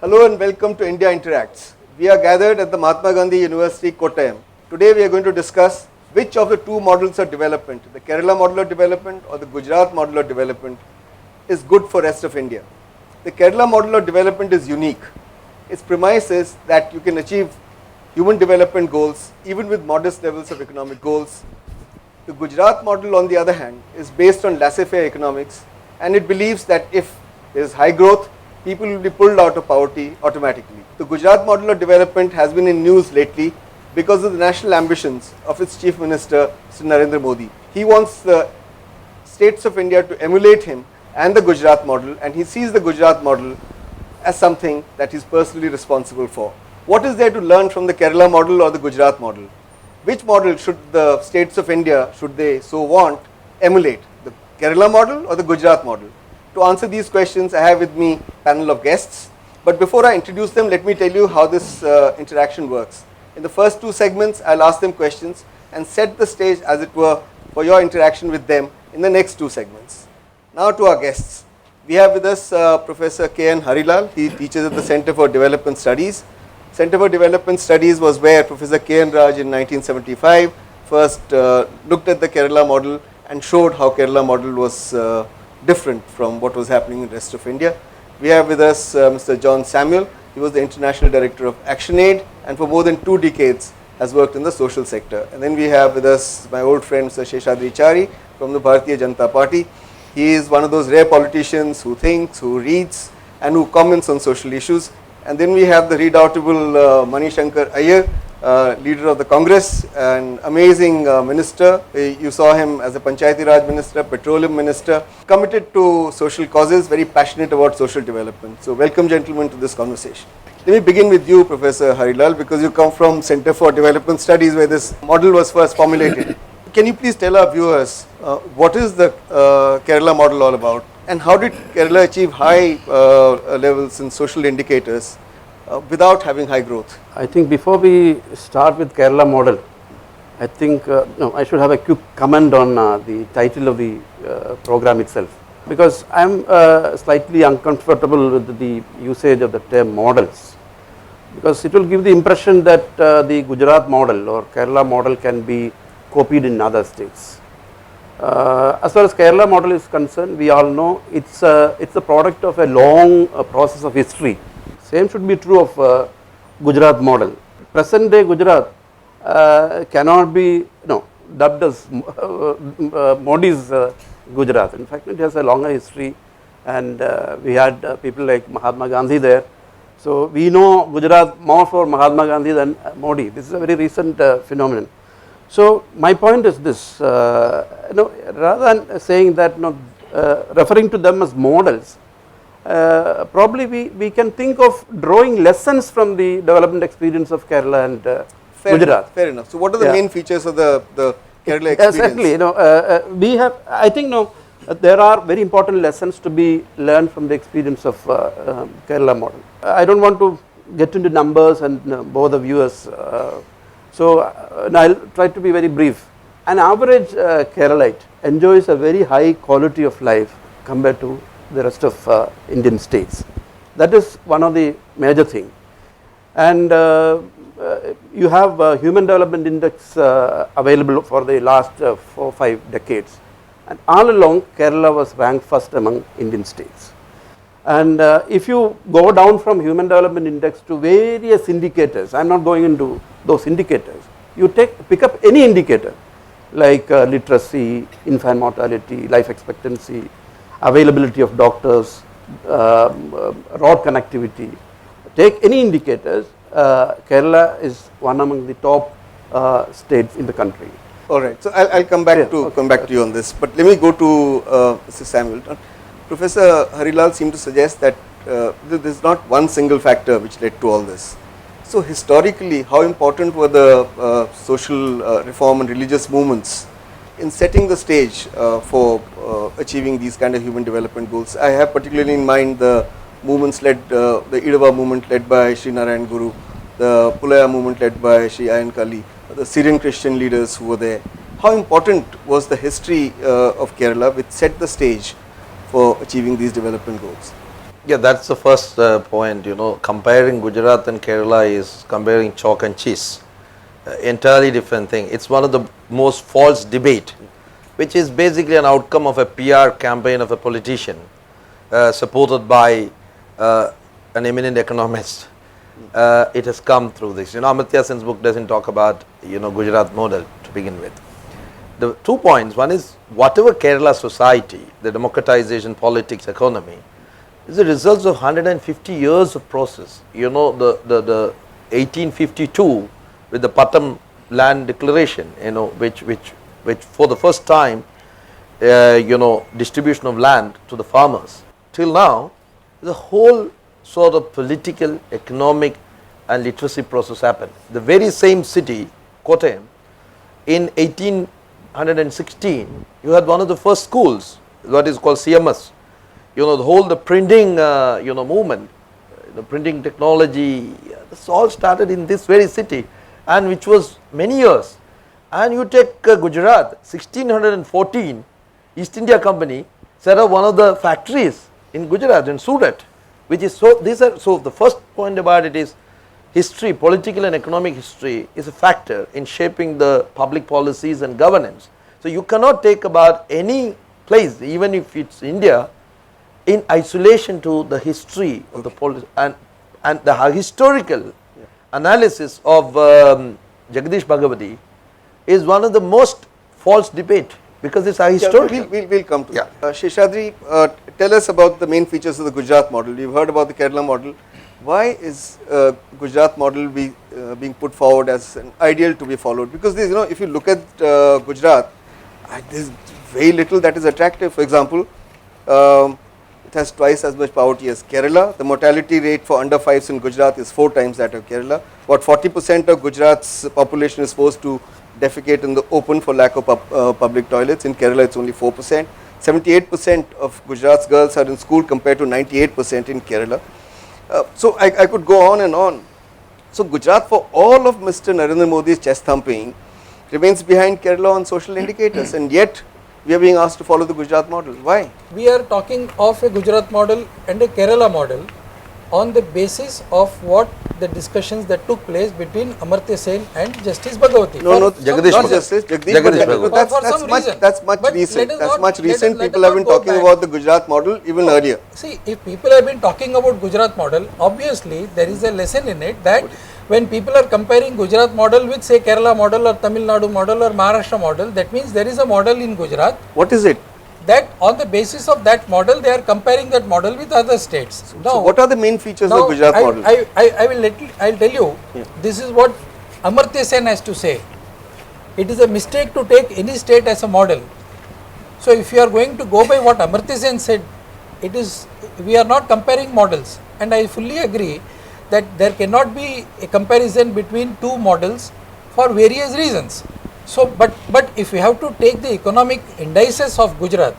Hello and welcome to India Interacts. We are gathered at the Mahatma Gandhi University, Kottayam. Today we are going to discuss which of the two models of development, the Kerala model of development or the Gujarat model of development, is good for rest of India. The Kerala model of development is unique. Its premise is that you can achieve human development goals even with modest levels of economic goals. The Gujarat model, on the other hand, is based on laissez-faire economics, and it believes that if there is high growth, people will be pulled out of poverty automatically. The Gujarat model of development has been in news lately because of the national ambitions of its Chief Minister, Mr. Narendra Modi. He wants the states of India to emulate him and the Gujarat model, and he sees the Gujarat model as something that he is personally responsible for. What is there to learn from the Kerala model or the Gujarat model? Which model should the states of India, should they so want, emulate? The Kerala model or the Gujarat model? To answer these questions, I have with me a panel of guests. But before I introduce them, let me tell you how this interaction works. In the first two segments, I'll ask them questions and set the stage, as it were, for your interaction with them in the next two segments. Now to our guests. We have with us Professor K. N. Harilal. He teaches at the Center for Development Studies. Center for Development Studies was where Professor K. N. Raj in 1975 first looked at the Kerala model and showed how Kerala model was different from what was happening in the rest of India. We have with us Mr. John Samuel. He was the International Director of ActionAid and for more than 2 decades has worked in the social sector. And then we have with us my old friend Mr. Seshadri Chari from the Bharatiya Janata Party. He is one of those rare politicians who thinks, who reads and who comments on social issues. And then we have the redoubtable Manishankar Aiyar, leader of the Congress, an amazing minister. You saw him as a Panchayati Raj minister, petroleum minister, committed to social causes, very passionate about social development. So welcome gentlemen to this conversation. Let me begin with you, Professor Harilal, because you come from Center for Development Studies where this model was first formulated. Can you please tell our viewers what is the Kerala model all about? And how did Kerala achieve high levels in social indicators without having high growth? I think before we start with Kerala model, I think I should have a quick comment on the title of the program itself, because I am slightly uncomfortable with the usage of the term models, because it will give the impression that the Gujarat model or Kerala model can be copied in other states. As far as Kerala model is concerned, we all know it's a product of a long process of history. Same should be true of Gujarat model. Present day Gujarat cannot be dubbed as Modi's Gujarat. In fact, it has a longer history, and we had people like Mahatma Gandhi there. So we know Gujarat more for Mahatma Gandhi than Modi. This is a very recent phenomenon. So my point is this, rather than saying that, referring to them as models, probably we can think of drawing lessons from the development experience of Kerala and Gujarat. Fair enough. So what are the main features of the Kerala experience? Certainly, we have, I think there are very important lessons to be learned from the experience of Kerala model. I don't want to get into numbers and bore the viewers. So I'll try to be very brief. An average Keralite enjoys a very high quality of life compared to the rest of Indian states. That is one of the major things. And you have Human Development Index available for the last 4-5 decades. And all along Kerala was ranked first among Indian states. And if you go down from Human Development Index to various indicators, I am not going into those indicators, you pick up any indicator like literacy, infant mortality, life expectancy, availability of doctors, road connectivity, take any indicators, Kerala is one among the top states in the country. Alright, so I'll come back to you on this, but let me go to Mr. Samuel. Professor Harilal seemed to suggest that there is not one single factor which led to all this. So historically, how important were the social reform and religious movements in setting the stage for achieving these kind of human development goals? I have particularly in mind the movements led, the Idava movement led by Sri Narayan Guru, the Pulaya movement led by Sri Ayan Kali, the Syrian Christian leaders who were there. How important was the history of Kerala which set the stage for achieving these development goals? Yeah, that's the first point. Comparing Gujarat and Kerala is comparing chalk and cheese. Entirely different thing. It's one of the most false debate, which is basically an outcome of a PR campaign of a politician supported by an eminent economist. It has come through this. Amartya Sen's book doesn't talk about Gujarat model to begin with. The 2 points. One is whatever Kerala society, the democratization, politics, economy, is the result of 150 years of process. The 1852 with the Pattam land declaration, which for the first time, distribution of land to the farmers. Till now, the whole sort of political, economic and literacy process happened. The very same city, Kottayam, in 1816, you had one of the first schools, what is called CMS. The printing, movement, the printing technology, this all started in this very city, and which was many years. And you take Gujarat, 1614, East India Company set up one of the factories in Gujarat, in Surat, which is so the first point about it is history, political and economic history is a factor in shaping the public policies and governance. So you cannot take about any place, even if it's India, in isolation to the history of the policy and the historical analysis of Jagdish Bhagavati is one of the most false debate, because it's a historical. We'll come to that. Seshadri, tell us about the main features of the Gujarat model. You've heard about the Kerala model. Why is Gujarat model being put forward as an ideal to be followed? Because if you look at Gujarat, there's very little that is attractive. For example, it has twice as much poverty as Kerala. The mortality rate for under 5s in Gujarat is 4 times that of Kerala. About 40% of Gujarat's population is forced to defecate in the open for lack of public toilets. In Kerala, it's only 4%. 78% of Gujarat's girls are in school compared to 98% in Kerala. So I could go on and on. So Gujarat, for all of Mr. Narendra Modi's chest thumping, remains behind Kerala on social indicators, and yet we are being asked to follow the Gujarat model. Why? We are talking of a Gujarat model and a Kerala model on the basis of what the discussions that took place between Amartya Sen and Justice Bhagavati. Jagdish not Bhagavati. Justice, Jagdish Jagdish Bhagavati. Bhagavati. That's much recent. That's much recent. People have been talking about the Gujarat model even earlier. See, if people have been talking about Gujarat model, obviously there is a lesson in it that when people are comparing Gujarat model with say Kerala model or Tamil Nadu model or Maharashtra model, that means there is a model in Gujarat. What is it? That on the basis of that model, they are comparing that model with other states. So what are the main features of the Gujarat model? I'll tell you, this is what Amartya Sen has to say. It is a mistake to take any state as a model. So if you are going to go by what Amartya Sen said, we are not comparing models, and I fully agree that there cannot be a comparison between two models for various reasons. So, but if we have to take the economic indices of Gujarat,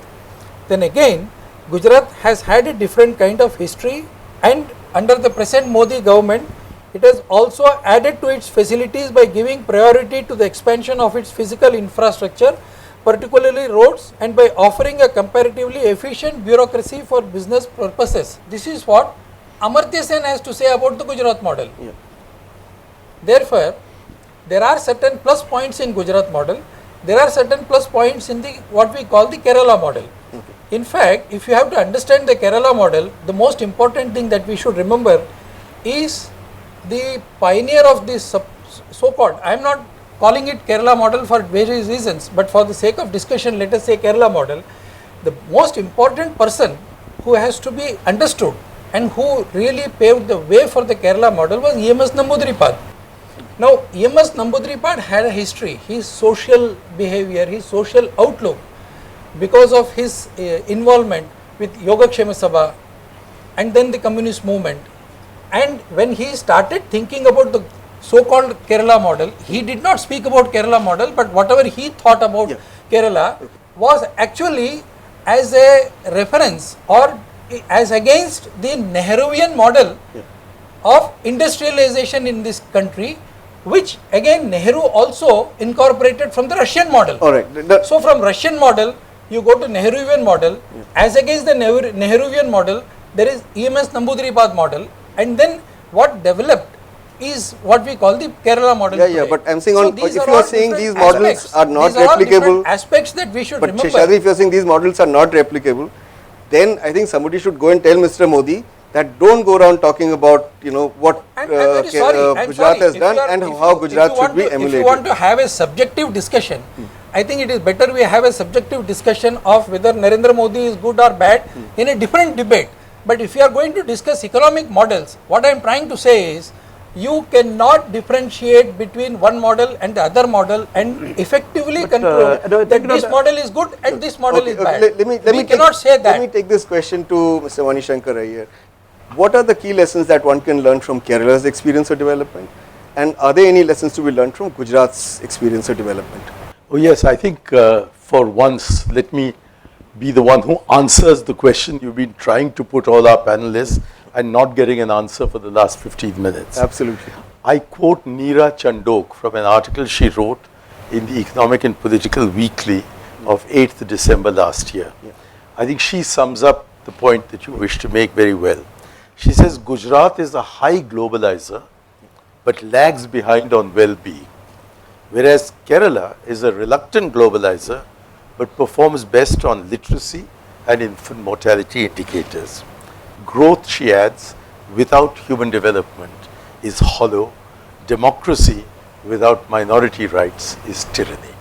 then again Gujarat has had a different kind of history, and under the present Modi government, it has also added to its facilities by giving priority to the expansion of its physical infrastructure, particularly roads, and by offering a comparatively efficient bureaucracy for business purposes. This is what Amartya Sen has to say about the Gujarat model. Therefore, there are certain plus points in Gujarat model, there are certain plus points in the what we call the Kerala model. In fact, if you have to understand the Kerala model, the most important thing that we should remember is the pioneer of this so-called, I am not calling it Kerala model for various reasons, but for the sake of discussion, let us say Kerala model. The most important person who has to be understood and who really paved the way for the Kerala model was E.M.S. Namboodiripad. Now, E.M.S. Namboodiripad had a history, his social behavior, his social outlook, because of his involvement with Yogakshema Sabha and then the communist movement. And when he started thinking about the so-called Kerala model, he did not speak about Kerala model, but whatever he thought about Kerala was actually as a reference or as against the Nehruvian model of industrialization in this country, which again Nehru also incorporated from the Russian model. Alright. So from Russian model, you go to Nehruvian model, as against the Nehruvian model, there is EMS Namboodiripad model, and then what developed is what we call the Kerala model. Yeah, today. yeah, but I'm saying on, these if are you are all saying different these models aspects. are not These are all different replicable, aspects that we should but remember. Seshadri, if you are saying these models are not replicable, then I think somebody should go and tell Mr. Modi that don't go around talking about, you know, what I'm very sorry. I'm Gujarat sorry. has If done you are- and if how you- Gujarat if you should be want to- emulated. If you want to have a subjective discussion, I think it is better we have a subjective discussion of whether Narendra Modi is good or bad in a different debate. But if you are going to discuss economic models, what I am trying to say is, you cannot differentiate between one model and the other model and effectively conclude no, that this model is good and this model is bad. Let me cannot say that. Let me take this question to Mr. Manishankar Aiyar. What are the key lessons that one can learn from Kerala's experience of development? And are there any lessons to be learned from Gujarat's experience of development? Oh yes, I think for once, let me be the one who answers the question you've been trying to put all our panelists and not getting an answer for the last 15 minutes. Absolutely. I quote Neera Chandok from an article she wrote in the Economic and Political Weekly of 8th December last year. I think she sums up the point that you wish to make very well. She says Gujarat is a high globalizer but lags behind on well-being, whereas Kerala is a reluctant globalizer but performs best on literacy and infant mortality indicators. Growth, she adds, without human development is hollow. Democracy without minority rights is tyranny.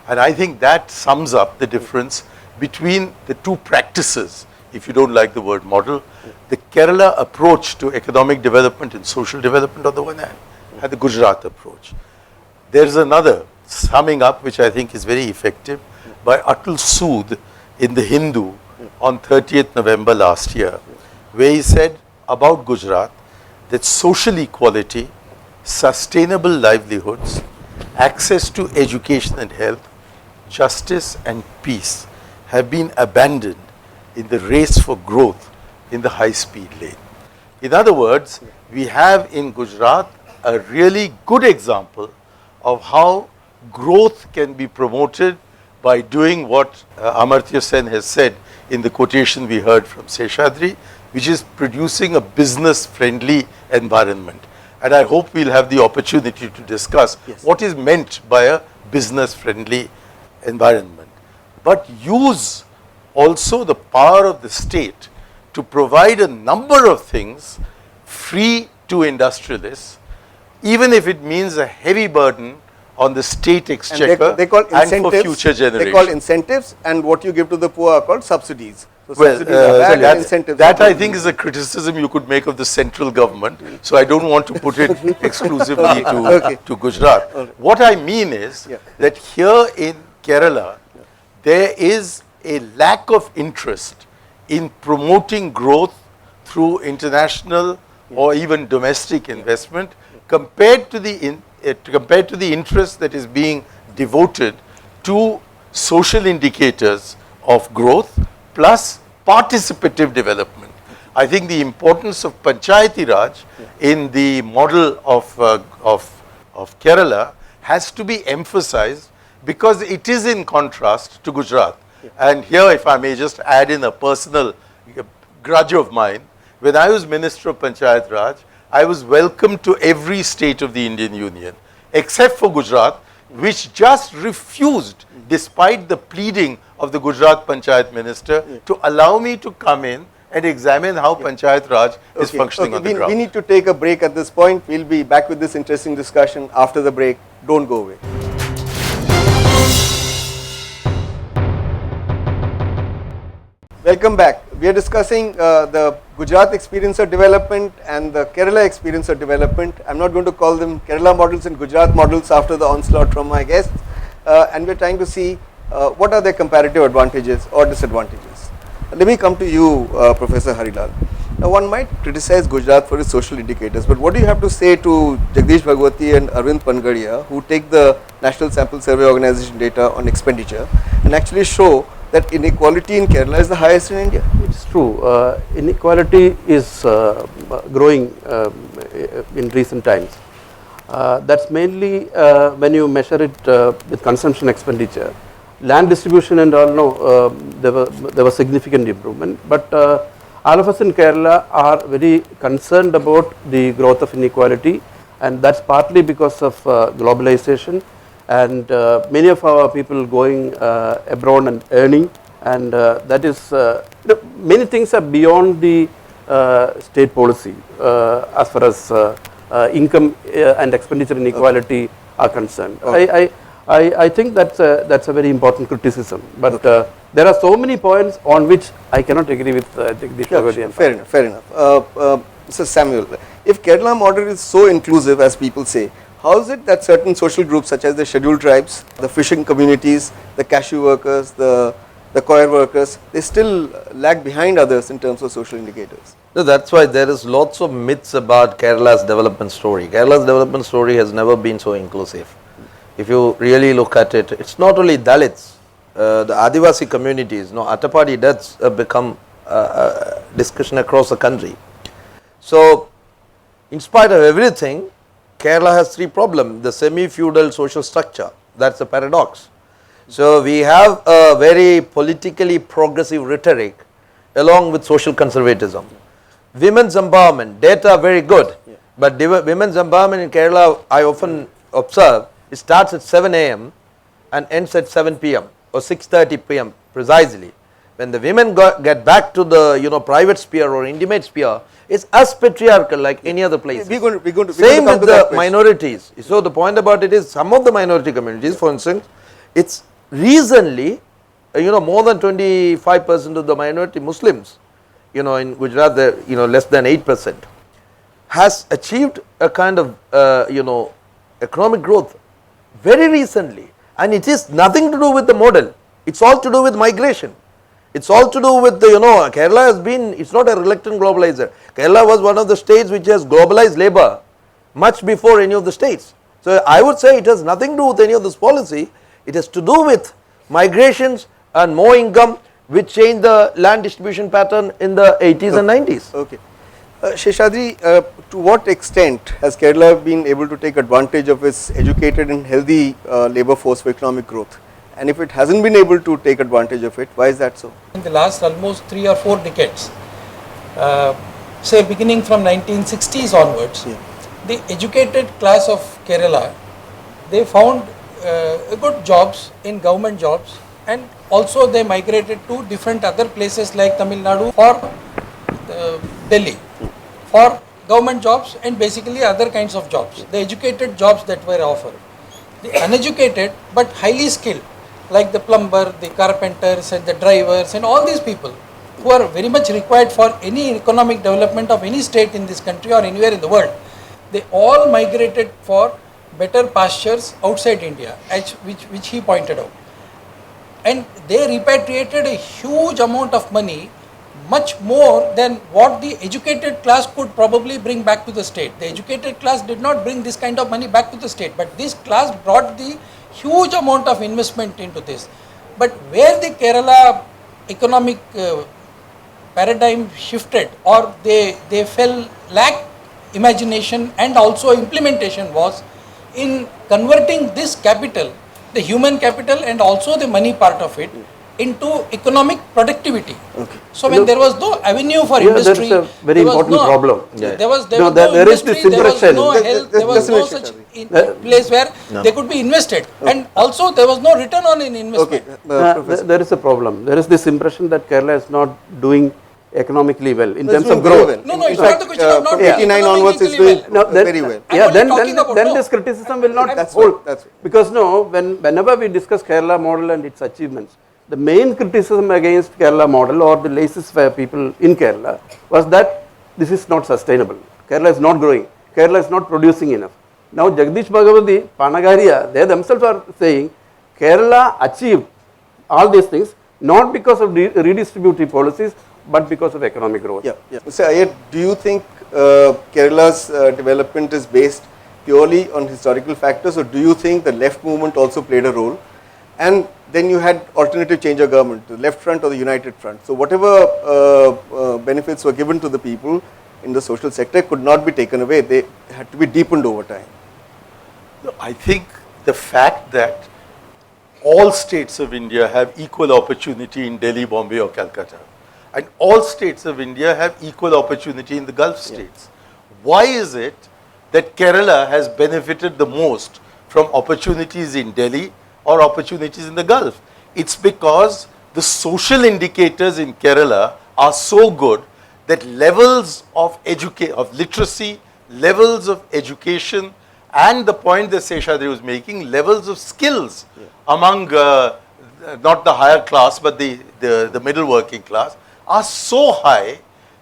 And I think that sums up the difference between the two practices, if you don't like the word model, the Kerala approach to economic development and social development on the one hand, and the Gujarat approach. There is another summing up which I think is very effective by Atul Sood in the Hindu on 30th November last year, where he said about Gujarat that social equality, sustainable livelihoods, access to education and health, justice and peace have been abandoned in the race for growth in the high-speed lane. In other words, we have in Gujarat a really good example of how growth can be promoted by doing what Amartya Sen has said in the quotation we heard from Seshadri, which is producing a business-friendly environment. And I hope we'll have the opportunity to discuss what is meant by a business-friendly environment. But use also the power of the state to provide a number of things free to industrialists, even if it means a heavy burden on the state exchequer and they call incentives, and for future generations. They call incentives, and what you give to the poor are called subsidies. So Well, subsidies are bad and that, incentives that are I good. think is a criticism you could make of the central government. So I don't want to put it exclusively to Gujarat. What I mean is that here in Kerala, there is a lack of interest in promoting growth through international or even domestic investment compared to the interest that is being devoted to social indicators of growth plus participative development. I think the importance of Panchayati Raj in the model of Kerala has to be emphasized because it is in contrast to Gujarat. And here, if I may just add in a personal grudge of mine, when I was Minister of Panchayat Raj, I was welcome to every state of the Indian Union, except for Gujarat, which just refused, despite the pleading of the Gujarat Panchayat Minister, to allow me to come in and examine how Panchayat Raj is functioning on the ground. We need to take a break at this point. We'll be back with this interesting discussion after the break. Don't go away. Welcome back. We are discussing the Gujarat experience of development and the Kerala experience of development. I'm not going to call them Kerala models and Gujarat models after the onslaught from my guests. And we're trying to see what are their comparative advantages or disadvantages. Let me come to you, Professor Harilal. Now, one might criticize Gujarat for its social indicators, but what do you have to say to Jagdish Bhagwati and Arvind Pangadia, who take the National Sample Survey Organization data on expenditure and actually show that inequality in Kerala is the highest in India? It's true. Inequality is growing in recent times. That's mainly when you measure it with consumption expenditure. Land distribution and all, no, there was significant improvement. But all of us in Kerala are very concerned about the growth of inequality, and that's partly because of globalization and many of our people going abroad and earning, and that is many things are beyond the state policy as far as income and expenditure inequality are concerned. I think that's a very important criticism, but there are so many points on which I cannot agree with Jagdish Bhagwati. Fair enough. Mr. Samuel, if Kerala model is so inclusive as people say, how is it that certain social groups such as the scheduled tribes, the fishing communities, the cashew workers, the coir workers, they still lag behind others in terms of social indicators? No, that's why there is lots of myths about Kerala's development story. Kerala's development story has never been so inclusive. If you really look at it, it's not only Dalits, the Adivasi communities, Attapadi deaths have become a discussion across the country. So, in spite of everything, Kerala has three problems. The semi-feudal social structure, that's a paradox. So, we have a very politically progressive rhetoric along with social conservatism. Women's empowerment, data very good, but women's empowerment in Kerala, I often observe, it starts at 7 a.m. and ends at 7 p.m. or 6:30 p.m. precisely. When the women get back to the private sphere or intimate sphere, it's as patriarchal like any other place. Same with the minorities. So the point about it is, some of the minority communities, for instance, it's recently, more than 25% of the minority Muslims, in Gujarat, less than 8%, has achieved a kind of, economic growth very recently, and it is nothing to do with the model. It's all to do with migration. It's all to do with the, Kerala has been, it's not a reluctant globalizer. Kerala was one of the states which has globalized labor much before any of the states. So I would say it has nothing to do with any of this policy. It has to do with migrations and more income, which changed the land distribution pattern in the 80s and 90s. Okay. Seshadri, to what extent has Kerala been able to take advantage of its educated and healthy labor force for economic growth? And if it hasn't been able to take advantage of it, why is that so? In the last almost 3 or 4 decades, say beginning from 1960s onwards, the educated class of Kerala, they found good jobs in government jobs, and also they migrated to different other places like Tamil Nadu or Delhi for government jobs and basically other kinds of jobs, the educated jobs that were offered. The uneducated but highly skilled, like the plumber, the carpenters and the drivers and all these people who are very much required for any economic development of any state in this country or anywhere in the world, they all migrated for better pastures outside India, which he pointed out. And they repatriated a huge amount of money, much more than what the educated class could probably bring back to the state. The educated class did not bring this kind of money back to the state, but this class brought the huge amount of investment into this. But where the Kerala economic paradigm shifted, or they fell lack imagination and also implementation, was in converting this capital, the human capital and also the money part of it, into economic productivity. Okay. So when there was no avenue for industry, there is a very important problem. There was no industry, there was no health, there was no such place where they could be invested, and also there was no return on an investment. Okay. There is a problem. There is this impression that Kerala is not doing economically well in terms of growth. No, it's not the question of not 89 onwards is doing very well. Yeah, then this criticism will not hold. Because whenever we discuss Kerala model and its achievements, the main criticism against Kerala model or the laissez-faire people in Kerala was that this is not sustainable. Kerala is not growing. Kerala is not producing enough. Now Jagdish Bhagwati, Panagaria, they themselves are saying Kerala achieved all these things not because of redistributive policies, but because of economic growth. Yeah. Mr. Aiyar, do you think Kerala's development is based purely on historical factors, or do you think the left movement also played a role? And then you had alternative change of government, the left front or the united front. So whatever benefits were given to the people in the social sector could not be taken away. They had to be deepened over time. I think the fact that all states of India have equal opportunity in Delhi, Bombay or Calcutta. and all states of India have equal opportunity in the Gulf states. Why is it that Kerala has benefited the most from opportunities in Delhi or opportunities in the Gulf? It's because the social indicators in Kerala are so good that levels of literacy, levels of education, and the point that Seshadri was making, levels of skills among not the higher class but the middle working class are so high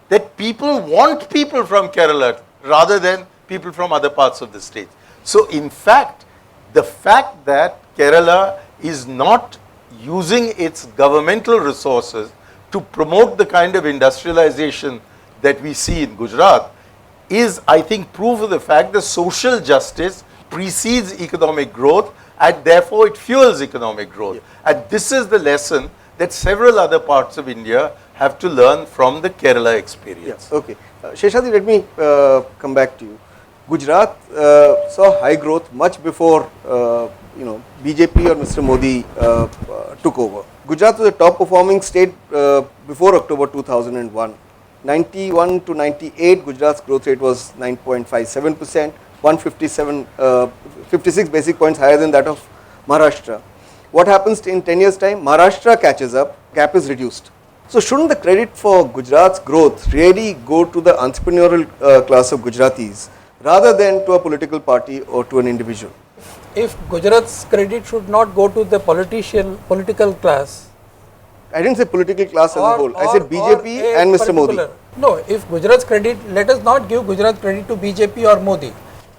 that people want people from Kerala rather than people from other parts of the state. So in fact, the fact that Kerala is not using its governmental resources to promote the kind of industrialization that we see in Gujarat is, I think, proof of the fact that social justice precedes economic growth and therefore it fuels economic growth. And this is the lesson that several other parts of India have to learn from the Kerala experience. Okay. Seshadri, let me come back to you. Gujarat saw high growth much before BJP or Mr. Modi took over. Gujarat was a top performing state before October 2001. 91 to 98, Gujarat's growth rate was 9.57%, 56 basic points higher than that of Maharashtra. What happens in 10 years' time? Maharashtra catches up, gap is reduced. So shouldn't the credit for Gujarat's growth really go to the entrepreneurial class of Gujaratis rather than to a political party or to an individual? If Gujarat's credit should not go to the political class, I didn't say political class as a whole. I said BJP and Mr. Modi. No, if Gujarat's credit, let us not give Gujarat credit to BJP or Modi.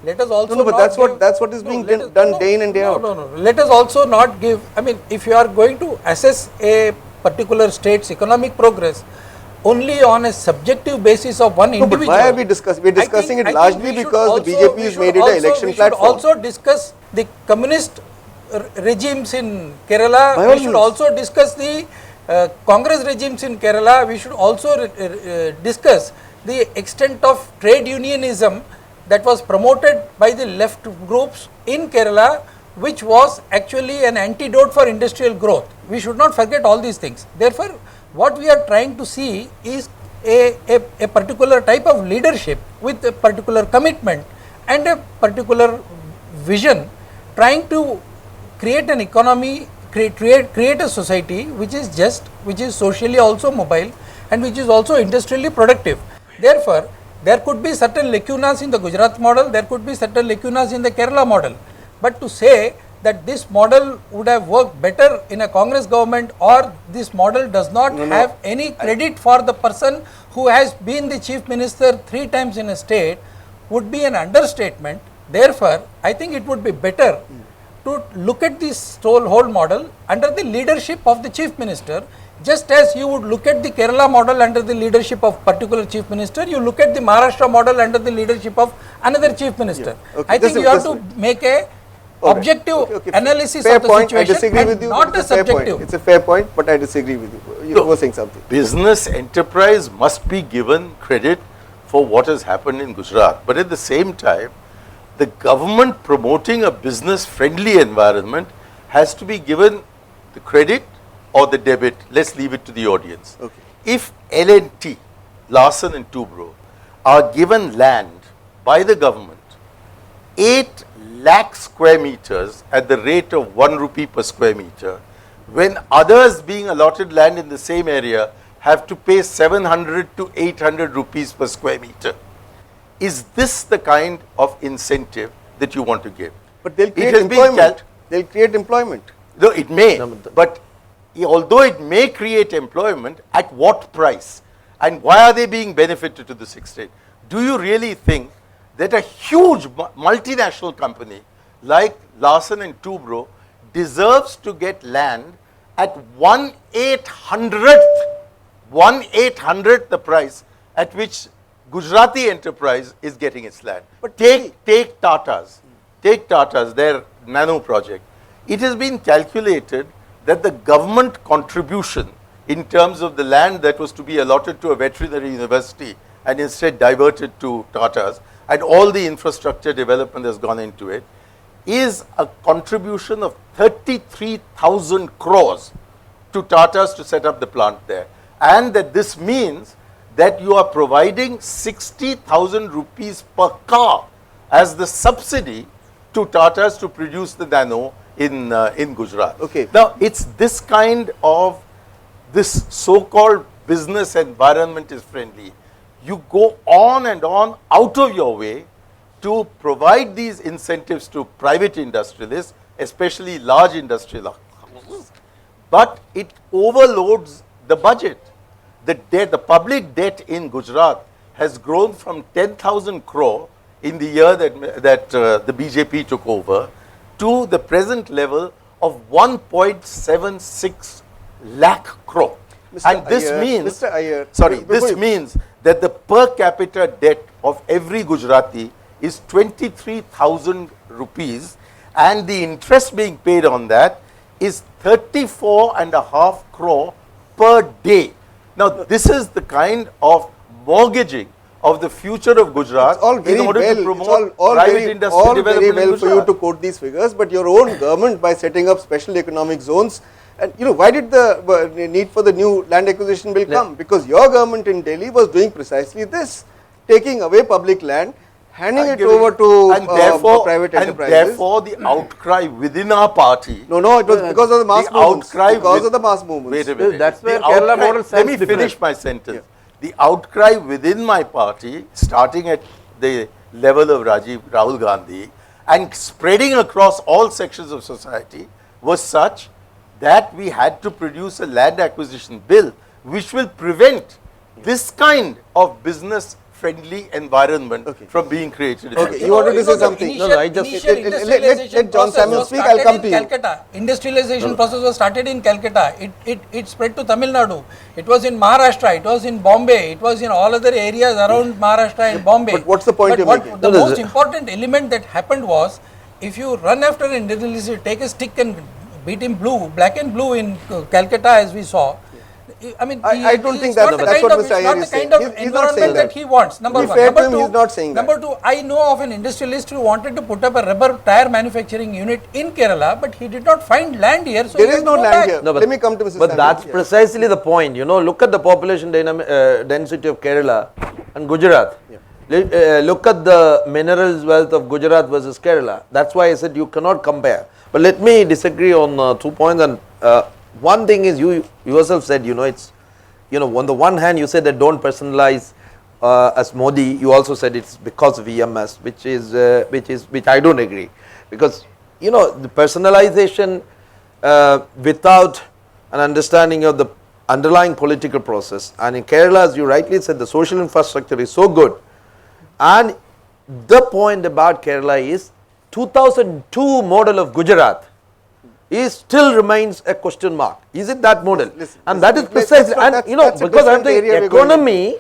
Let us also but that's what is being done day in and day out. No. Let us also not give. I mean, if you are going to assess a particular state's economic progress only on a subjective basis of one individual. But why are we discussing? We are discussing it largely because the BJP has made it an election platform. We should also discuss the communist regimes in Kerala. We should also discuss the Congress regimes in Kerala. We should also discuss the extent of trade unionism that was promoted by the left groups in Kerala, which was actually an antidote for industrial growth. We should not forget all these things. Therefore, what we are trying to see is a particular type of leadership with a particular commitment and a particular vision, trying to create an economy, create a society which is just, which is socially also mobile and which is also industrially productive. Therefore, there could be certain lacunas in the Gujarat model, there could be certain lacunas in the Kerala model, but to say that this model would have worked better in a Congress government or this model does not have any credit for the person who has been the chief minister 3 times in a state would be an understatement. Therefore, I think it would be better to look at this whole model under the leadership of the chief minister, just as you would look at the Kerala model under the leadership of particular chief minister, you look at the Maharashtra model under the leadership of another chief minister. I think you have to make a objective analysis of the situation. I disagree with you. Not a subjective. It's a fair point, but I disagree with you. You were saying something. Business enterprise must be given credit for what has happened in Gujarat, but at the same time, the government promoting a business friendly environment has to be given the credit or the debit. Let's leave it to the audience. Okay. If L&T, Larsen and Toubro are given land by the government, 8 lakh square meters at the rate of 1 rupee per square meter, when others being allotted land in the same area have to pay 700 to 800 rupees per square meter. Is this the kind of incentive that you want to give? But they'll create employment. They'll create employment. No, it may, but although it may create employment, at what price? And why are they being benefited to this extent? Do you really think that a huge multinational company like Larsen and Toubro deserves to get land at 1/800th the price at which Gujarati enterprise is getting its land? But take Tata's, their nano project. It has been calculated that the government contribution in terms of the land that was to be allotted to a veterinary university and instead diverted to Tata's, and all the infrastructure development has gone into it, is a contribution of 33,000 crores to Tata's to set up the plant there. and that this means that you are providing 60,000 rupees per car as the subsidy to Tatas to produce the Nano in Gujarat. Okay. Now, it's this kind of, this so-called business environment is friendly. You go on and on out of your way to provide these incentives to private industrialists, especially large industrial houses, but it overloads the budget. The debt, the public debt in Gujarat has grown from 10,000 crore in the year that the BJP took over to the present level of 1.76 lakh crore. Mr. And this Aiyar, means, Mr. Aiyar, sorry, before this you- means that the per capita debt of every Gujarati is 23,000 rupees, and the interest being paid on that is 34.5 crore per day. Now, this is the kind of mortgaging of the future of Gujarat It's all very in order well, to it's promote all private very, industry all development very well in for you Gujarat. to quote these figures, but your own government, by setting up special economic zones, and why did the need for the new land acquisition bill come? Because your government in Delhi was doing precisely this, taking away public land, handing it over to private enterprises. And therefore, the outcry within our party. No, it was because of the mass the movements. outcry Because with- of the mass movements. Wait a minute. That's where The Kerala outcry- model Let stands me different. finish my sentence. The outcry within my party, starting at the level of Rahul Gandhi and spreading across all sections of society, was such that we had to produce a land acquisition bill which will prevent this kind of business friendly environment from being created. in Okay, this you wanted to say the something. Initial, No, I just- initial let industrialization John process Samuel was speak, I'll started come in to you. Calcutta. Industrialization process was started in Calcutta. It spread to Tamil Nadu. It was in Maharashtra. It was in Bombay. It was in all other areas around Maharashtra and Bombay. But what's the point you're making? The No, most important element that happened was, if you run after an industrialist, take a stick and beat him black and blue in Calcutta, as we saw. I mean, I don't think it's that's- not the that's kind what of- Mr. it's not Aiyar the is kind saying. of He's not saying environment that that. he wants. Number To be one. fair Number to him, two, he's not saying that. number two, I know of an industrialist who wanted to put up a rubber tire manufacturing unit in Kerala, but he did not find land here. So There he is had no to go land back. here. No, Let me come to Mrs. But Samuel. that's Yeah. precisely the point. Look at the population density of Kerala and Gujarat. Look at the minerals wealth of Gujarat versus Kerala. That's why I said you cannot compare. But let me disagree on 2 points. And one thing is, you yourself said, it's, on the one hand you said that don't personalize as Modi. You also said it's because of EMS, which I don't agree, because the personalization without an understanding of the underlying political process, and in Kerala, as you rightly said, the social infrastructure is so good. And the point about Kerala is 2002 model of Gujarat still remains a question mark. Is it that model? And that is precisely, and that's a because I am different area saying we're going economy,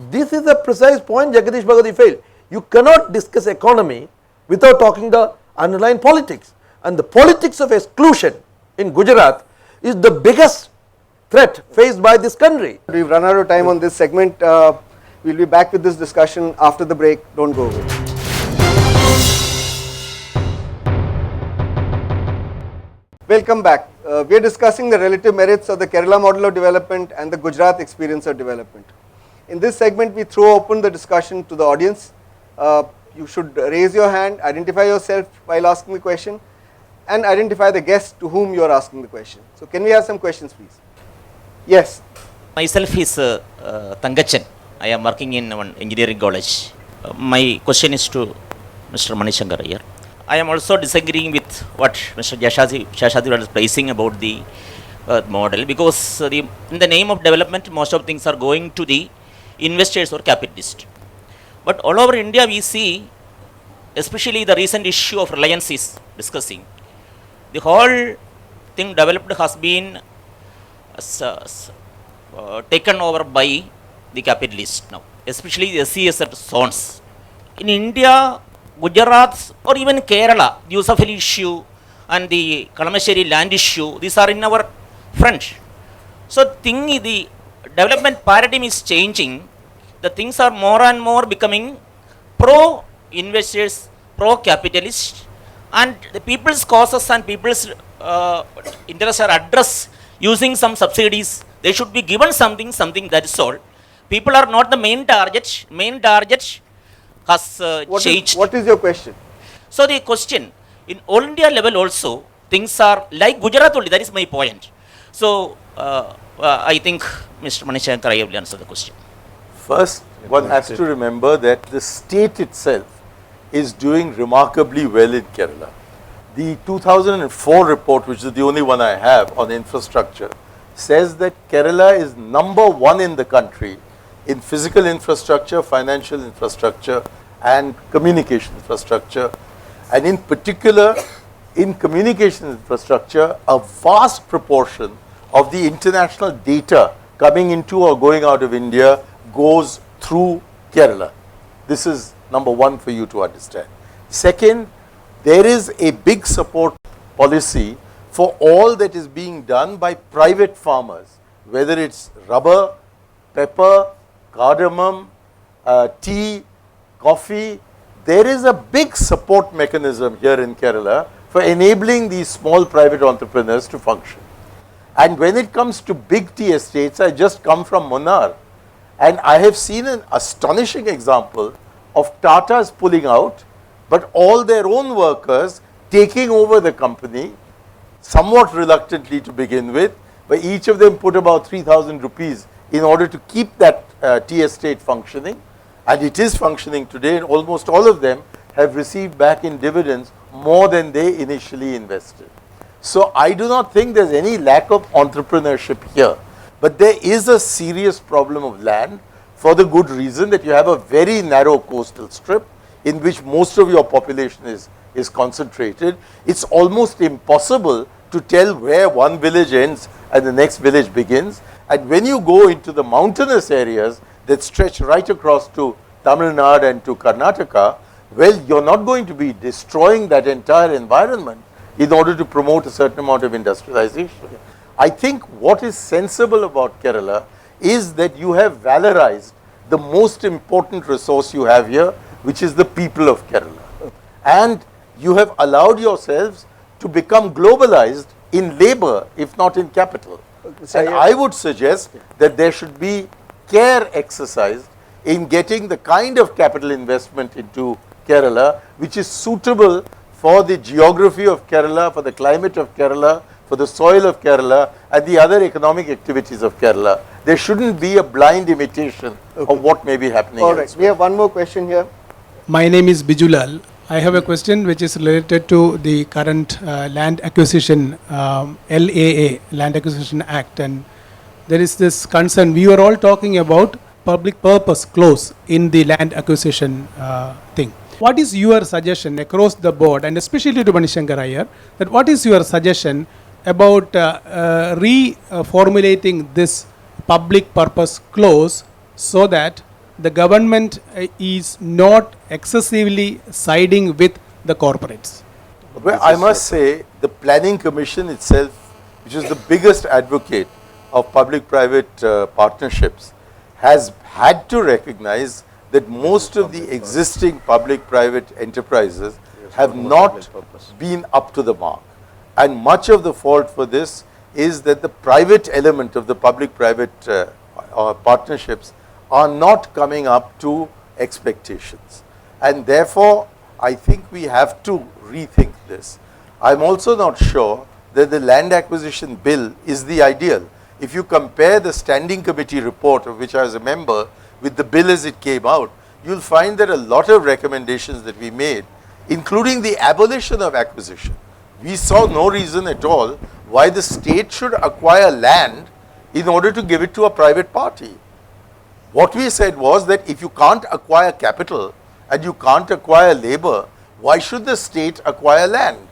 this is a precise point Jagadish Bhagati failed. You cannot discuss economy without talking the underlying politics. And the politics of exclusion in Gujarat is the biggest threat faced by this country. We've run out of time on this segment. We'll be back with this discussion after the break. Don't go away. Welcome back. We are discussing the relative merits of the Kerala model of development and the Gujarat experience of development. In this segment, we throw open the discussion to the audience. You should raise your hand, identify yourself while asking the question, and identify the guest to whom you are asking the question. So, can we have some questions, please? Yes. Myself is Tangachan. I am working in one engineering college. My question is to Mr. Manishankar here. I am also disagreeing with what Mr. Seshadri was praising about the model, because in the name of development, most of things are going to the investors or capitalists. But all over India, we see, especially the recent issue of Reliance is discussing, the whole thing developed has been taken over by the capitalists now, especially the SEZ zones. In India, Gujarat or even Kerala, the Yusufali issue and the Kalamasheri land issue, these are in our front. So, the development paradigm is changing. The things are more and more becoming pro-investors, pro-capitalists, and the people's causes and people's interests are addressed using some subsidies They should be given something, something that is all. People are not the main target. Main target has changed. What is your question? So the question, in all India level also, things are like Gujarat only. That is my point. So I think Mr. Manishankar will answer the question. First, one has to remember that the state itself is doing remarkably well in Kerala. The 2004 report, which is the only one I have on infrastructure, says that Kerala is number one in the country in physical infrastructure, financial infrastructure and communication infrastructure. And in particular, in communication infrastructure, a vast proportion of the international data coming into or going out of India goes through Kerala. This is number one for you to understand. Second, there is a big support policy for all that is being done by private farmers, whether it's rubber, pepper, cardamom, tea, coffee. There is a big support mechanism here in Kerala for enabling these small private entrepreneurs to function. And when it comes to big tea estates, I just come from Munnar, and I have seen an astonishing example of Tatas pulling out, but all their own workers taking over the company, somewhat reluctantly to begin with, but each of them put about 3,000 rupees in order to keep that tea estate functioning, and it is functioning today, and almost all of them have received back in dividends more than they initially invested. So I do not think there's any lack of entrepreneurship here, but there is a serious problem of land for the good reason that you have a very narrow coastal strip in which most of your population is concentrated. It's almost impossible to tell where one village ends and the next village begins. And when you go into the mountainous areas that stretch right across to Tamil Nadu and to Karnataka, well, you're not going to be destroying that entire environment in order to promote a certain amount of industrialization. I think what is sensible about Kerala is that you have valorized the most important resource you have here, which is the people of Kerala. And you have allowed yourselves to become globalized in labor, if not in capital. And I would suggest that there should be care exercised in getting the kind of capital investment into Kerala which is suitable for the geography of Kerala, for the climate of Kerala, for the soil of Kerala and the other economic activities of Kerala. There shouldn't be a blind imitation of what may be happening. All right, we have one more question here. My name is Bijulal. I have a question which is related to the current land acquisition, LAA, Land Acquisition Act, and there is this concern. We are all talking about public purpose clause in the land acquisition thing. What is your suggestion across the board, and especially to Manishankar Aiyar, that what is your suggestion about reformulating this public purpose clause so that the government is not excessively siding with the corporates? Well, I must say the Planning Commission itself, which is the biggest advocate of public-private partnerships, has had to recognize that most of the existing public-private enterprises have not been up to the mark. And much of the fault for this is that the private element of the public-private partnerships are not coming up to expectations. And therefore, I think we have to rethink this. I'm also not sure that the land acquisition bill is the ideal. If you compare the standing committee report, of which I was a member, with the bill as it came out, you'll find that a lot of recommendations that we made, including the abolition of acquisition. We saw no reason at all why the state should acquire land in order to give it to a private party. What we said was that if you can't acquire capital and you can't acquire labor, why should the state acquire land?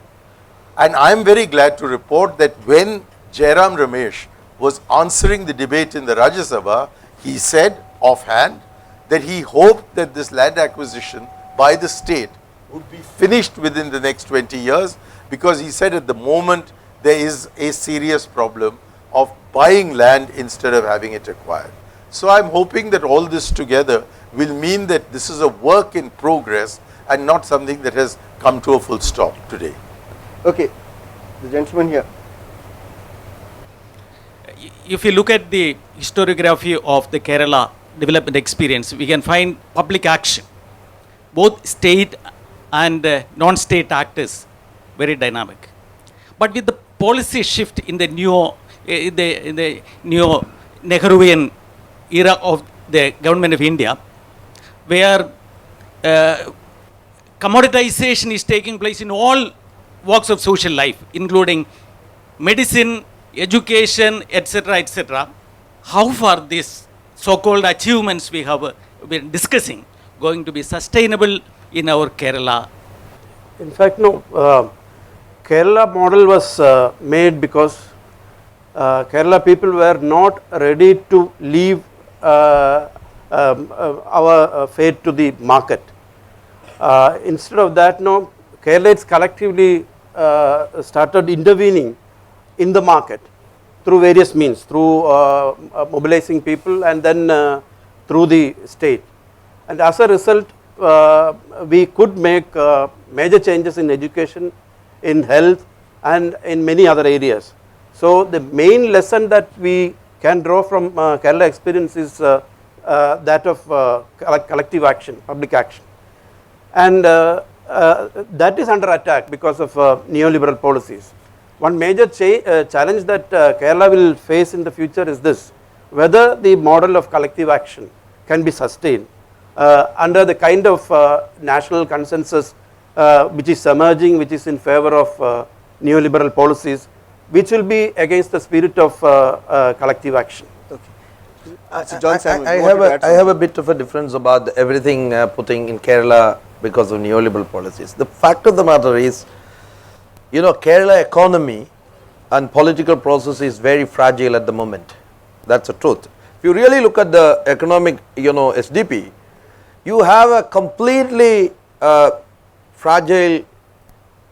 And I'm very glad to report that when Jairam Ramesh was answering the debate in the Rajya Sabha, he said offhand that he hoped that this land acquisition by the state would be finished within the next 20 years, because he said at the moment there is a serious problem of buying land instead of having it acquired. So I'm hoping that all this together will mean that this is a work in progress and not something that has come to a full stop today. Okay, the gentleman here. if you look at the historiography of the Kerala development experience, we can find public action, both state and non-state actors, very dynamic. But with the policy shift in the neo Nehruvian era of the government of India, where commoditization is taking place in all walks of social life, including medicine, education, etc., etc. How far these so-called achievements we have been discussing going to be sustainable in our Kerala? In fact, no. Kerala model was made because Kerala people were not ready to leave our fate to the market. Instead of that, no, Keralites collectively started intervening in the market through various means, through mobilizing people and then through the state. And as a result, we could make major changes in education, in health and in many other areas. So the main lesson that we can draw from Kerala experience is that of collective action, public action. And that is under attack because of neoliberal policies. One major challenge that Kerala will face in the future is this: whether the model of collective action can be sustained under the kind of national consensus which is emerging, which is in favor of neoliberal policies, which will be against the spirit of collective action. So John Samuel, I have a bit of a difference about everything putting in Kerala because of neoliberal policies. The fact of the matter is, you know, Kerala economy and political process is very fragile at the moment. That's the truth. If you really look at the economic, you know, SDP, you have a completely fragile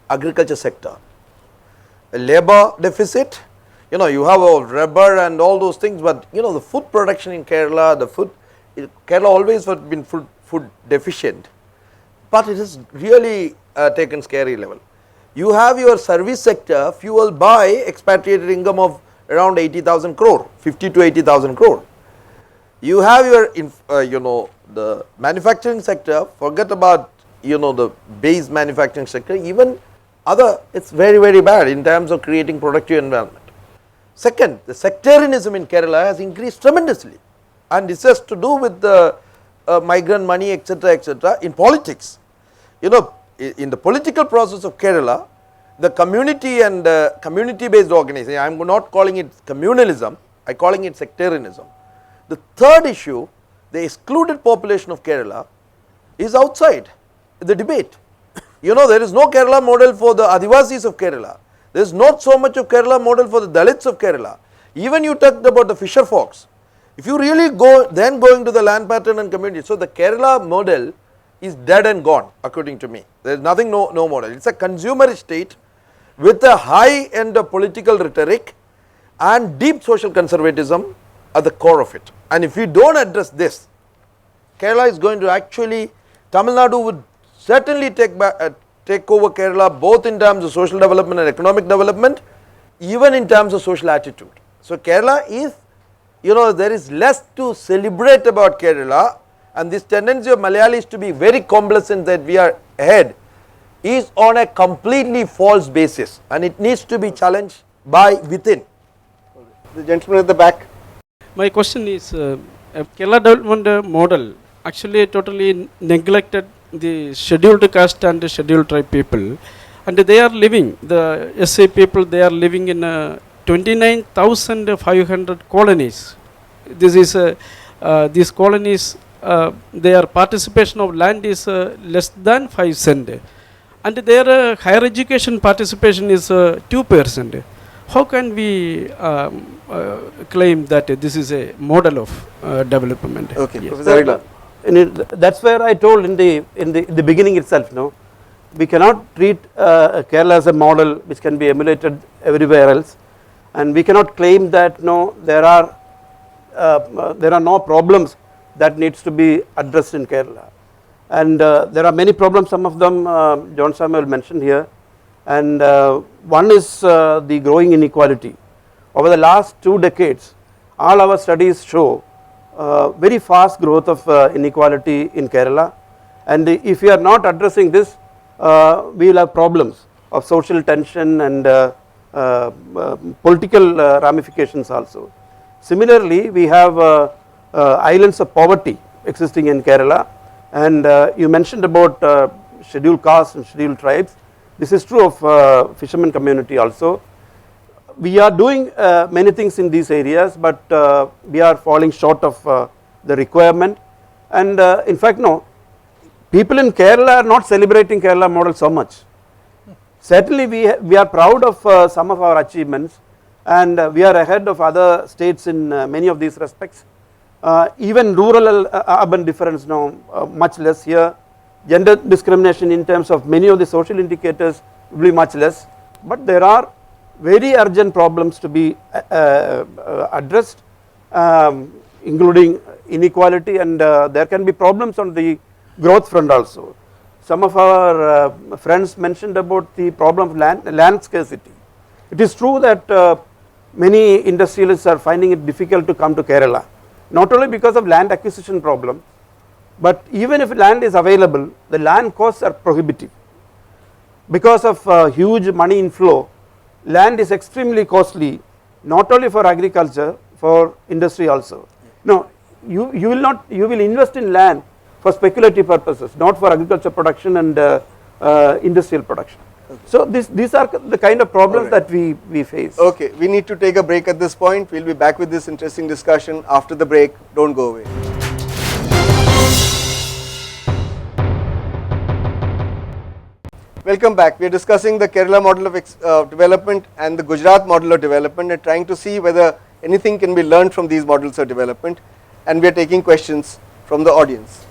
agriculture sector, a labor deficit. You know, you have a rubber and all those things, but you know, the food production in Kerala, Kerala always has been food deficient, but it has really taken scary level. You have your service sector fueled by expatriated income of around 80,000 crore, 50 to 80,000 crore. You have your, you know, the manufacturing sector, forget about, you know, the base manufacturing sector, even other, it's very, very bad in terms of creating productive environment. Second, the sectarianism in Kerala has increased tremendously, and this has to do with the migrant money, etc., in politics. You know, in the political process of Kerala, the community and community-based organization, I am not calling it communalism, I am calling it sectarianism. The third issue, the excluded population of Kerala is outside the debate. You know, there is no Kerala model for the Adivasis of Kerala. There is not so much of Kerala model for the Dalits of Kerala. Even you talked about the fisher folks. If you really go, then going to the land pattern and community. So the Kerala model is dead and gone, according to me. There is nothing, no model. It is a consumerist state with a high end of political rhetoric and deep social conservatism at the core of it. And if we do not address this, Kerala is going to actually, Tamil Nadu would certainly take over Kerala both in terms of social development and economic development, even in terms of social attitude. So Kerala is, you know, there is less to celebrate about Kerala, and this tendency of Malayalis to be very complacent that we are ahead is on a completely false basis, and it needs to be challenged by within. The gentleman at the back. My question is, Kerala development model actually totally neglected the scheduled caste and the scheduled tribe people, and they are living, the SA people, they are living in 29,500 colonies. This is these colonies, their participation of land is less than 5 cents, and their higher education participation is 2%. How can we claim that this is a model of development? Okay, Yes. Professor Harilal. That's where I told in the beginning itself, no, we cannot treat Kerala as a model which can be emulated everywhere else, and we cannot claim that no, there are no problems that needs to be addressed in Kerala, and there are many problems. Some of them John Samuel mentioned here, and one is the growing inequality. Over the last 2 decades, all our studies show very fast growth of inequality in Kerala, and if we are not addressing this, we will have problems of social tension and political ramifications also. Similarly, we have islands of poverty existing in Kerala, and you mentioned about scheduled castes and scheduled tribes. This is true of fishermen community also. We are doing many things in these areas, but we are falling short of the requirement, and in fact no, people in Kerala are not celebrating Kerala model so much. Certainly we are proud of some of our achievements, and we are ahead of other states in many of these respects. Even rural urban difference now much less here. Gender discrimination in terms of many of the social indicators will be much less, but there are very urgent problems to be addressed, including inequality, and there can be problems on the growth front also. Some of our friends mentioned about the problem of land scarcity. It is true that many industrialists are finding it difficult to come to Kerala, not only because of land acquisition problem, but even if land is available, the land costs are prohibitive. Because of huge money inflow, land is extremely costly, not only for agriculture, for industry also. No, you will invest in land for speculative purposes, not for agriculture production and industrial production. Okay. So these are the kind of problems that we face. Okay, we need to take a break at this point. We'll be back with this interesting discussion after the break. Don't go away. Welcome back. We are discussing the Kerala model of development and the Gujarat model of development, and trying to see whether anything can be learned from these models of development, and we are taking questions from the audience.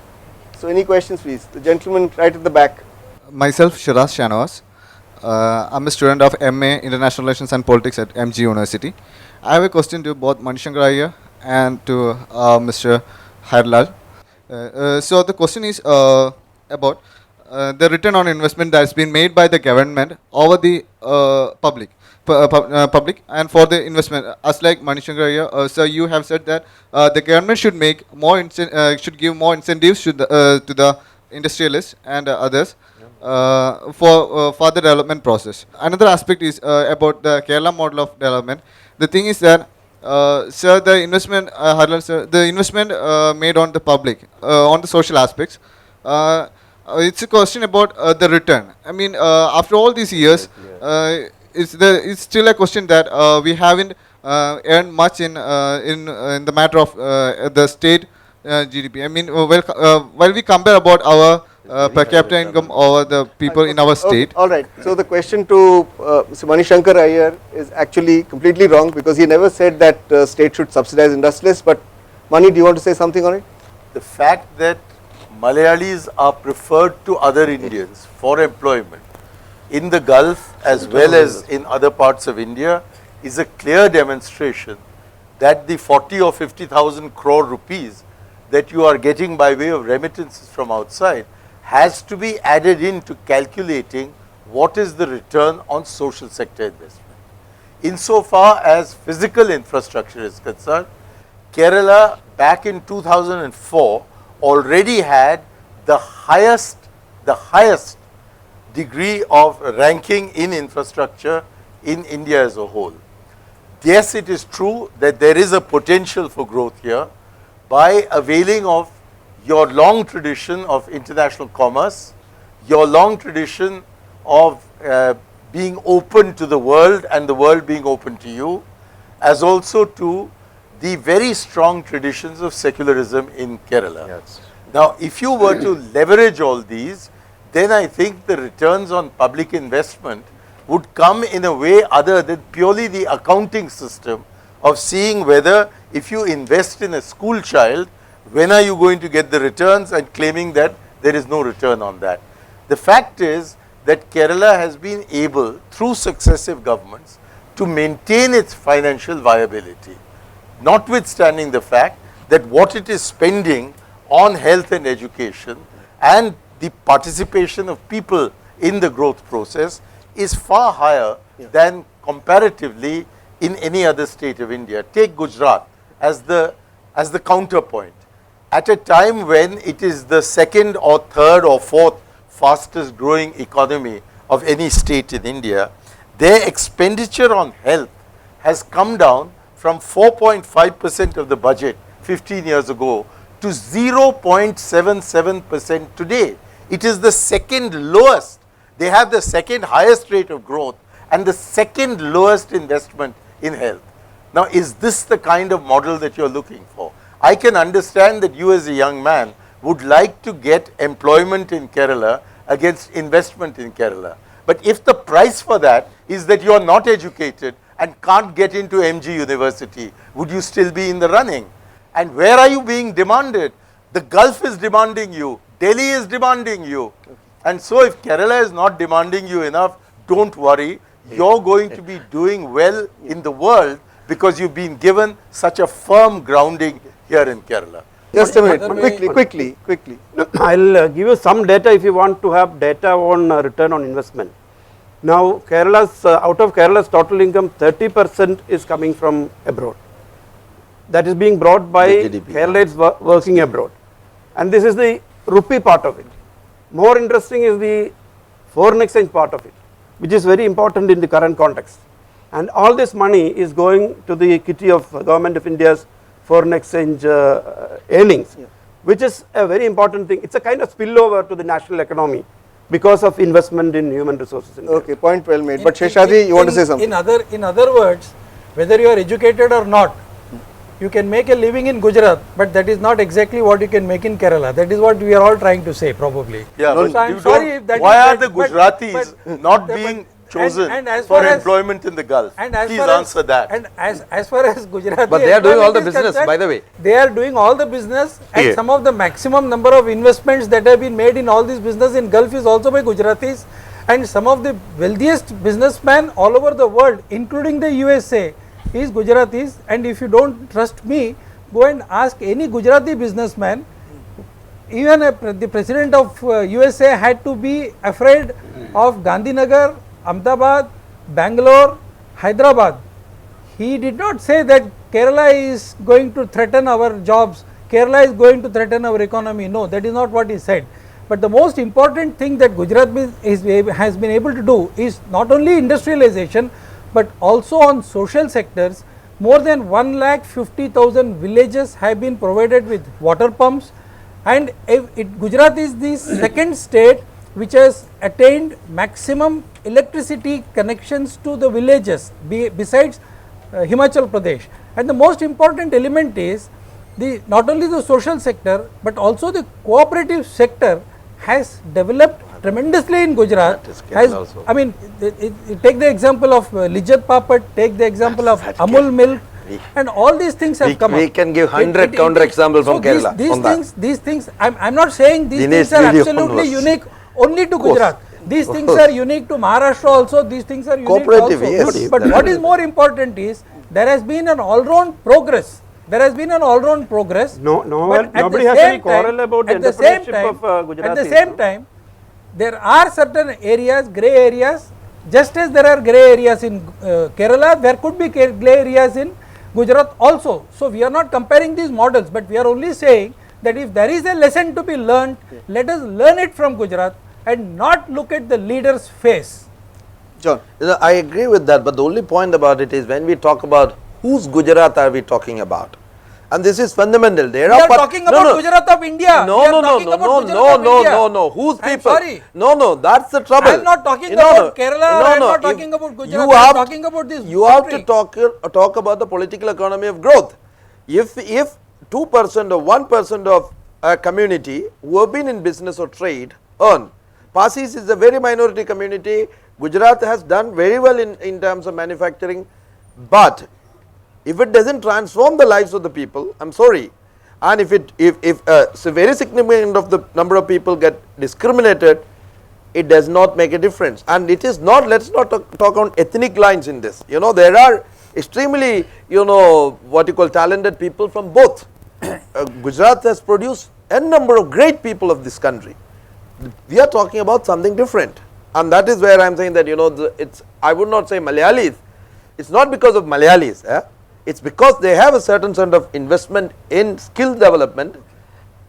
So any questions please? The gentleman right at the back. Myself, Shiraz Shanawaz. I'm a student of MA International Relations and Politics at MG University. I have a question to both Manishankar Aiyar and to Mr. Harilal. So the question is about the return on investment that has been made by the government over the public, and for the investment. As like Manishankar Aiyar, so you have said that the government should make more should give more incentives to the industrialists and others for the development process. Another aspect is about the Kerala model of development. The thing is that sir, the investment, Harilal sir, the investment made on the public, on the social aspects, it's a question about the return. I mean, after all these years, it's still a question that we haven't earned much in the matter of the state GDP. I mean, while we compare about our per capita income over the people in our state. Okay, all right. So the question to Mr. Manishankar Aiyar is actually completely wrong, because he never said that state should subsidize industrialists. But Mani, do you want to say something on it? The fact that Malayalis are preferred to other Indians for employment in the Gulf as well as in other parts of India is a clear demonstration that the 40 or 50,000 crore rupees that you are getting by way of remittances from outside has to be added into calculating what is the return on social sector investment. Insofar as physical infrastructure is concerned, Kerala back in 2004 already had the highest degree of ranking in infrastructure in India as a whole. Yes, it is true that there is a potential for growth here by availing of your long tradition of international commerce, your long tradition of being open to the world and the world being open to you, as also to the very strong traditions of secularism in Kerala. Yes. Now, if you were to leverage all these, then I think the returns on public investment would come in a way other than purely the accounting system of seeing whether if you invest in a school child, when are you going to get the returns, and claiming that there is no return on that. The fact is that Kerala has been able, through successive governments, to maintain its financial viability, notwithstanding the fact that what it is spending on health and education and the participation of people in the growth process is far higher than comparatively in any other state of India. Take Gujarat. as the counterpoint. At a time when it is the second or third or fourth fastest growing economy of any state in India, their expenditure on health has come down from 4.5% of the budget 15 years ago to 0.77% today. It is the second lowest. They have the second highest rate of growth and the second lowest investment in health. Now, is this the kind of model that you are looking for? I can understand that you as a young man would like to get employment in Kerala against investment in Kerala. But if the price for that is that you are not educated and can't get into MG University, would you still be in the running? And where are you being demanded? The Gulf is demanding you, Delhi is demanding you. And so if Kerala is not demanding you enough, don't worry, you're going to be doing well in the world because you've been given such a firm grounding here in Kerala. Just a minute, quickly. I'll give you some data if you want to have data on return on investment. Now, Kerala's out of Kerala's total income, 30% is coming from abroad. That is being brought by Keralites working abroad, and this is the rupee part of it. More interesting is the foreign exchange part of it, which is very important in the current context. And all this money is going to the kitty of Government of India's foreign exchange earnings, which is a very important thing. It's a kind of spillover to the national economy because of investment in human resources. Okay, point well made. But Seshadri, you want to say something? In other words, whether you are educated or not, you can make a living in Gujarat, but that is not exactly what you can make in Kerala. That is what we are all trying to say, probably. Yeah, so I'm sorry if that why is are that, the Gujaratis not being chosen for employment in the Gulf? Please answer that. And as far as Gujarat, but they are doing all the business, by the way. They are doing all the business, and some of the maximum number of investments that have been made in all this business in Gulf is also by Gujaratis, and some of the wealthiest businessmen all over the world, including the USA, is Gujaratis. And if you don't trust me, go and ask any Gujarati businessman. Even the president of USA had to be afraid of Gandhinagar, Ahmedabad, Bangalore, Hyderabad. He did not say that Kerala is going to threaten our jobs, Kerala is going to threaten our economy. No, that is not what he said. But the most important thing that Gujarat has been able to do is not only industrialization, but also on social sectors. More than 1,50,000 villages have been provided with water pumps, and Gujarat is the second state which has attained maximum electricity connections to the villages besides Himachal Pradesh. And the most important element is not only the social sector, but also the cooperative sector has developed tremendously in Gujarat. I mean, take the example of Lijjat Papat, take the example of Amul Milk, and all these things have come up. We can give 100 counter examples from Kerala. These things, I'm not saying these things are absolutely unique only to Gujarat. These things are unique to Maharashtra also, these things are unique also. Yes. But what is more important is, there has been an all-round progress. There has been an all-round progress. Nobody has any quarrel about the entrepreneurship of Gujarat. At the same time, there are certain areas, grey areas, just as there are grey areas in Kerala, there could be grey areas in Gujarat also. So we are not comparing these models, but we are only saying that if there is a lesson to be learned, let us learn it from Gujarat and not look at the leader's face. John. I agree with that, but the only point about it is when we talk about whose Gujarat are we talking about? And this is fundamental. We are talking about Gujarat of India. No. Whose people? Sorry. No, that's the trouble. I am not talking about Kerala. I am not talking about Gujarat. I am talking about this. You have to talk about the political economy of growth. If 2% or 1% of a community who have been in business or trade earn, Parsis is a very minority community. Gujarat has done very well in terms of manufacturing, but if it doesn't transform the lives of the people, I'm sorry, and if so very significant of the number of people get discriminated, it does not make a difference. And it is not, let's not talk on ethnic lines in this. There are extremely, what you call talented people from both. Gujarat has produced a number of great people of this country. We are talking about something different, and that is where I'm saying that, I would not say Malayalis. It's not because of Malayalis. It's because they have a certain sort of investment in skill development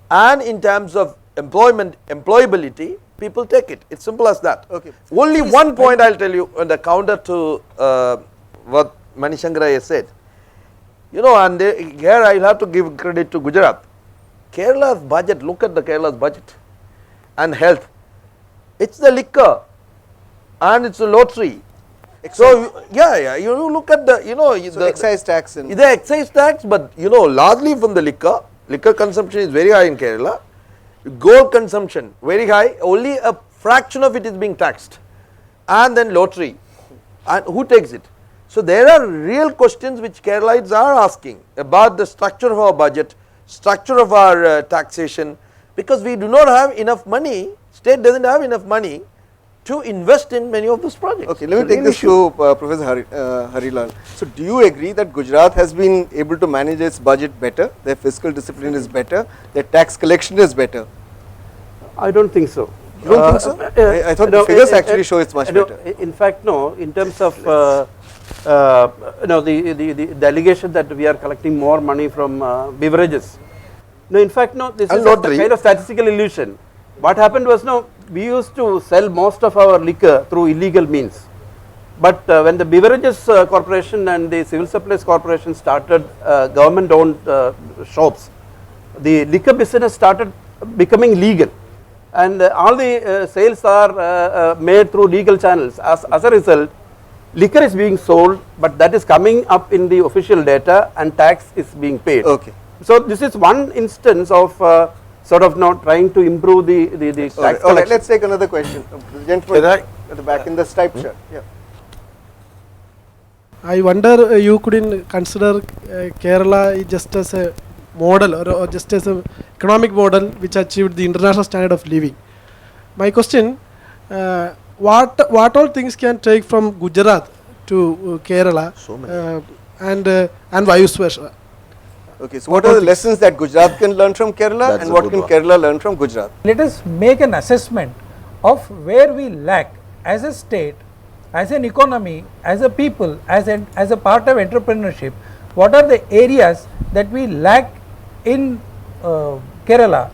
and in terms of employability, people take it. It's simple as that. Okay. Only one point I'll tell you on the counter to what Manishankar has said. You know, and here I'll have to give credit to Gujarat. Kerala's budget, look at the Kerala's budget and health. It's the liquor and it's the lottery. So, you look at the, So excise tax and the excise tax, but largely from the liquor. Liquor consumption is very high in Kerala. Gold consumption very high. Only a fraction of it is being taxed. And then lottery. And who takes it? So there are real questions which Keralites are asking about the structure of our budget, structure of our taxation, because we do not have enough money. State doesn't have enough money to invest in many of those projects. Okay, let me take this to Professor Harilal. So, do you agree that Gujarat has been able to manage its budget better, their fiscal discipline is better, their tax collection is better? I don't think so. You don't think so? I thought the figures actually show it's much better. In fact, no, in terms of the allegation that we are collecting more money from beverages. No, in fact, no, this is a kind of statistical illusion. What happened was, we used to sell most of our liquor through illegal means. But when the Beverages Corporation and the Civil Supplies Corporation started government-owned shops, the liquor business started becoming legal. And all the sales are made through legal channels. As a result, liquor is being sold, but that is coming up in the official data and tax is being paid. Okay. So this is one instance of sort of not trying to improve the tax collection. All right, let's take another question. The gentleman at the back in the striped shirt. Yeah. I wonder you couldn't consider Kerala just as a model or just as an economic model which achieved the international standard of living. My question, what all things can take from Gujarat to Kerala and vice versa? Okay, so what are the lessons that Gujarat can learn from Kerala and what can Kerala learn from Gujarat? Let us make an assessment of where we lack as a state, as an economy, as a people, as a part of entrepreneurship. What are the areas that we lack in Kerala,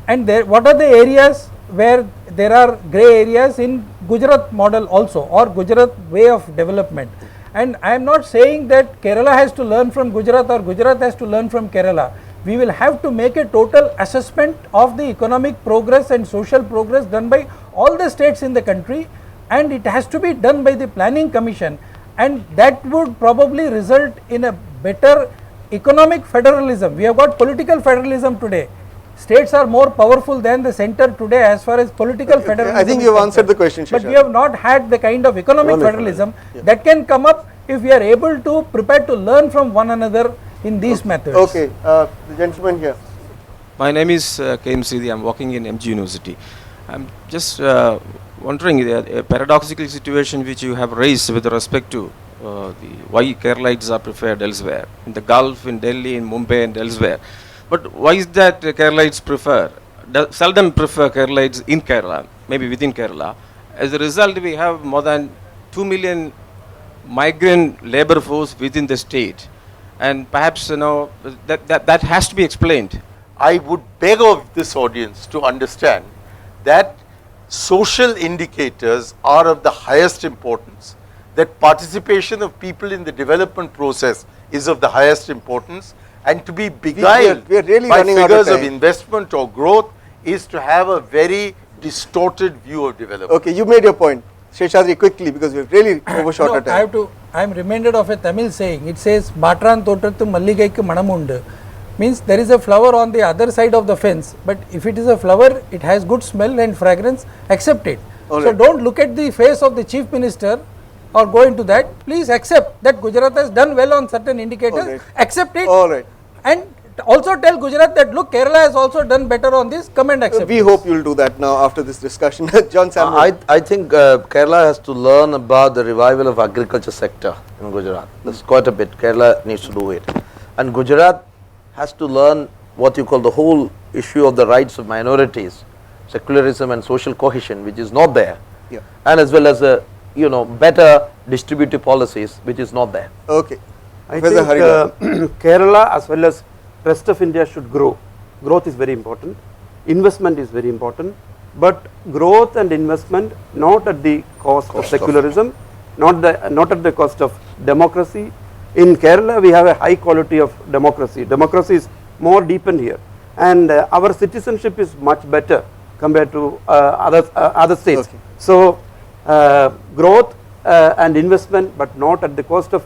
and what are the areas where there are grey areas in Gujarat model also, or Gujarat way of development. And I am not saying that Kerala has to learn from Gujarat or Gujarat has to learn from Kerala. We will have to make a total assessment of the economic progress and social progress done by all the states in the country, and it has to be done by the planning commission, and that would probably result in a better economic federalism. We have got political federalism today. States are more powerful than the center today as far as political federalism. I think you have answered the question, but we have not had the kind of economic federalism that can come up if we are able to prepare to learn from one another in these methods. Okay, the gentleman here. My name is KM Sidi. I am working in MG University. I am just wondering a paradoxical situation which you have raised with respect to why Keralites are preferred elsewhere, in the Gulf, in Delhi, in Mumbai and elsewhere. But why is that Keralites seldom prefer Keralites in Kerala, maybe within Kerala? As a result, we have more than 2 million migrant labor force within the state, and perhaps that has to be explained. I would beg of this audience to understand that social indicators are of the highest importance, that participation of people in the development process is of the highest importance, and to be beguiled by figures of investment or growth is to have a very distorted view of development. Okay, you made your point. Seshadri, quickly, because we have really overshot our time. I am reminded of a Tamil saying. It says, Matran Totrathu Malligaikku Manamundu. Means there is a flower on the other side of the fence, but if it is a flower, it has good smell and fragrance, accept it. So don't look at the face of the chief minister or go into that. Please accept that Gujarat has done well on certain indicators, accept it. And also tell Gujarat that look, Kerala has also done better on this, come and accept. We hope you will do that now after this discussion. John Samuel. I think Kerala has to learn about the revival of agriculture sector in Gujarat. There's quite a bit. Kerala needs to do it. And Gujarat has to learn what you call the whole issue of the rights of minorities, secularism and social cohesion, which is not there. And as well as better distributive policies, which is not there. Okay. I Professor think Harilal. Kerala as well as rest of India should grow. Growth is very important. Investment is very important. But growth and investment not at the cost of secularism, not at the cost of democracy. In Kerala we have a high quality of democracy. Democracy is more deepened here, and our citizenship is much better compared to other states. Okay. So growth and investment, but not at the cost of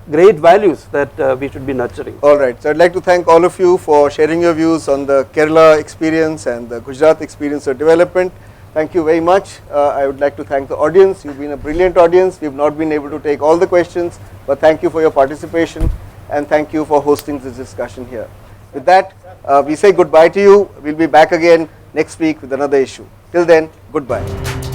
great values that we should be nurturing. All right, so I'd like to thank all of you for sharing your views on the Kerala experience and the Gujarat experience of development. Thank you very much. I would like to thank the audience. You've been a brilliant audience. We've not been able to take all the questions, but thank you for your participation and thank you for hosting this discussion here. With that, we say goodbye to you. We'll be back again next week with another issue. Till then, goodbye.